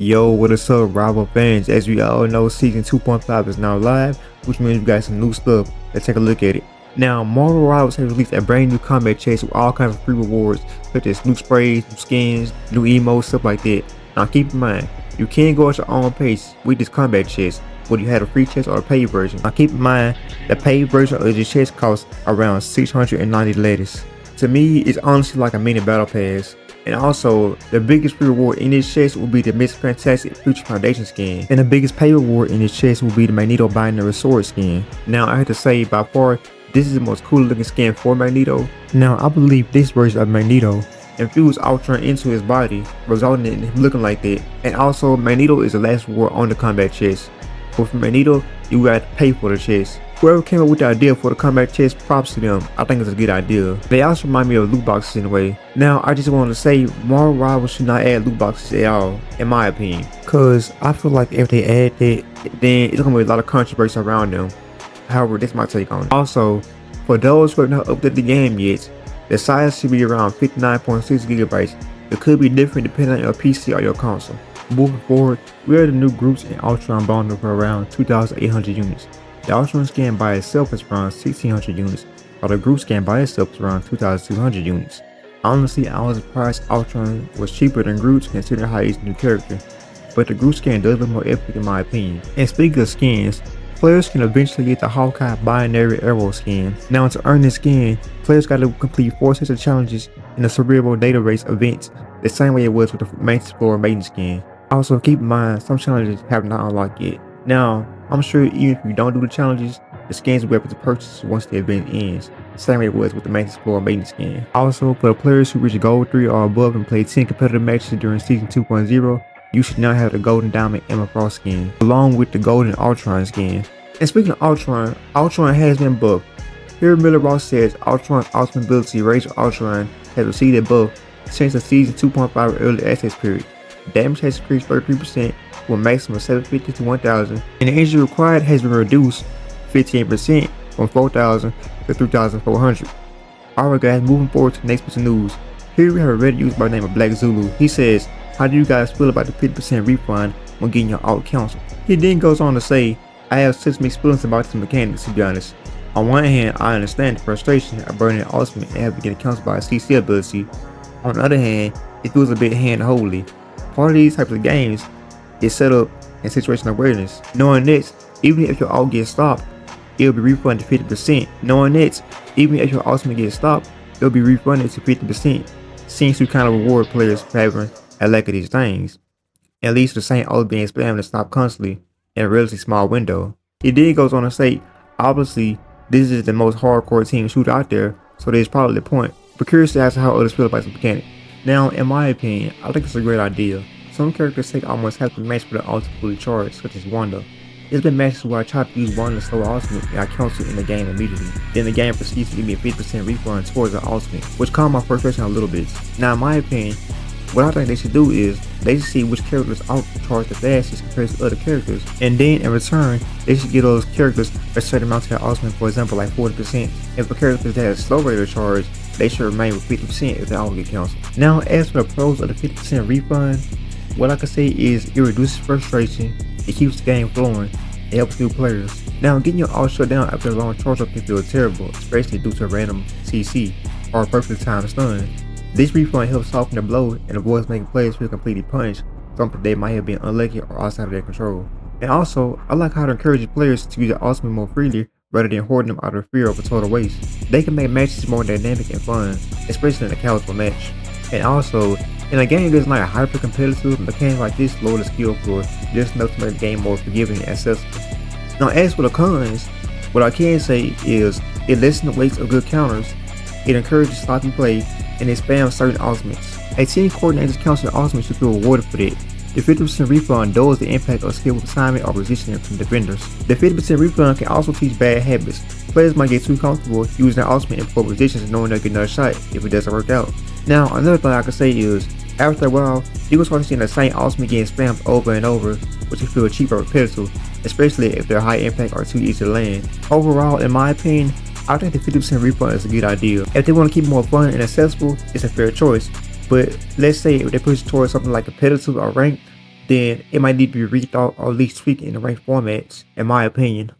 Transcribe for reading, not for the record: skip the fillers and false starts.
Yo, what is up, rival fans? As we all know, season 2.5 is now live, which means we got some new stuff. Let's take a look at it. Now, Marvel Rivals has released a brand new combat chest with all kinds of free rewards, such as new sprays, new skins, new emotes, stuff like that. Now, keep in mind, you can go at your own pace with this combat chest, whether you had a free chest or a paid version. Now, keep in mind, the paid version of this chest costs around 690 letters. To me, it's honestly like a mini battle pass. And also, the biggest free reward in this chest will be the Mr. Fantastic Future Foundation skin. And the biggest pay reward in this chest will be the Magneto Binary Sword skin. Now, I have to say, by far, this is the most cool looking skin for Magneto. Now, I believe this version of Magneto infused Ultron into his body, resulting in him looking like that. And also, Magneto is the last reward on the combat chest. But for Magneto, you got to pay for the chest. Whoever came up with the idea for the combat chest, props to them. I think it's a good idea. They also remind me of loot boxes in a way. Now, I just want to say, Marvel Rivals should not add loot boxes at all, in my opinion. Cause I feel like if they add that, then it's gonna be a lot of controversy around them. However, that's my take on it. Also, for those who have not updated the game yet, the size should be around 59.6 gigabytes. It could be different depending on your PC or your console. Moving forward, we are the new groups in Ultron bundle for around 2,800 units. The Ultron scan by itself is around 1,600 units, while the group scan by itself is around 2,200 units. Honestly, I was surprised Ultron was cheaper than Groot considering how he's a new character, but the Groot scan does look more epic in my opinion. And speaking of skins, players can eventually get the Hawkeye Binary Arrow skin. Now to earn this skin, players got to complete 4 sets of challenges in the Cerebral Data Race events, the same way it was with the Mantis Explorer Maiden skin. Also keep in mind, some challenges have not unlocked yet. Now, I'm sure even if you don't do the challenges, the skins will be able to purchase once the event ends, same way it was with the Mantis Explorer Maiden skin. Also, for the players who reach Gold 3 or above and play 10 competitive matches during Season 2.0, you should now have the Golden Diamond Emma Frost skin, along with the Golden Ultron skin. And speaking of Ultron, Ultron has been buffed. Here Miller Ross says Ultron's ultimate ability Rage of Ultron has received a buff since the Season 2.5 early access period. Damage has increased 33% with a maximum of 750 to 1,000, and the energy required has been reduced 15% from 4,000 to 3,400. Alright guys, moving forward to the next piece of news. Here we have a Reddit user by the name of Black Zulu. He says, how do you guys feel about the 50% refund when getting your alt council? He then goes on to say, I have such mixed feelings about this mechanics to be honest. On one hand, I understand the frustration of burning an ultimate and having to get counseled by a CC ability. On the other hand, it feels a bit hand-holding. Part of these types of games is set up in situational awareness. Knowing this, even if your alt gets stopped, it'll be refunded 50%. Knowing this, even if your ultimate gets stopped, it'll be refunded to 50%. Seems to kind of reward players for having a lack of these things. At least the same alt being spammed and stopped constantly in a relatively small window. It then goes on to say, obviously, this is the most hardcore team shooter out there, so there's probably the point. But curious as to how others feel about this mechanic. Now, in my opinion, I think it's a great idea. Some characters take almost half the match for the ultimate fully charged, such as Wanda. There's been matches where I try to use Wanda's slow ultimate and I cancel in the game immediately. Then the game proceeds to give me a 50% refund towards the ultimate, which calmed my frustration a little bit. Now, in my opinion, what I think they should do is, they should see which characters outcharge the fastest compared to other characters, and then in return, they should give those characters a certain amount to their ultimate, for example like 40%. And for characters that have slow rate of charge, they should remain with 50% if they all get cancelled. Now, as for the pros of the 50% refund, what I can say is it reduces frustration, it keeps the game flowing, it helps new players. Now, getting your alt shut down after a long charge up can feel terrible, especially due to a random CC or a perfectly timed stun. This refund helps soften the blow and avoids making players feel completely punished, something they might have been unlucky or outside of their control. And also, I like how it encourages players to use their ultimate more freely rather than hoarding them out of fear of a total waste. They can make matches more dynamic and fun, especially in a casual match. And also, in a game that's not a hyper-competitive, mechanics like this lower the skill floor just enough to make the game more forgiving and accessible. Now, as for the cons, what I can say is it lessens the weight of good counters, it encourages sloppy play, and it spams certain ultimates. A team coordinator's counter ultimate should feel rewarded for that. The 50% refund dulls the impact of skill assignment or resistance from defenders. The 50% refund can also teach bad habits. Players might get too comfortable using their ultimate in poor positions knowing they'll get another shot if it doesn't work out. Now, another thing I can say is, after a while, you can start seeing the same ultimate getting spammed over and over, which can feel cheap or repetitive, especially if they're high impact or too easy to land. Overall, in my opinion, I think the 50% refund is a good idea. If they want to keep it more fun and accessible, it's a fair choice. But let's say if they push towards something like competitive or ranked, then it might need to be rethought or at least tweaked in the right formats, in my opinion.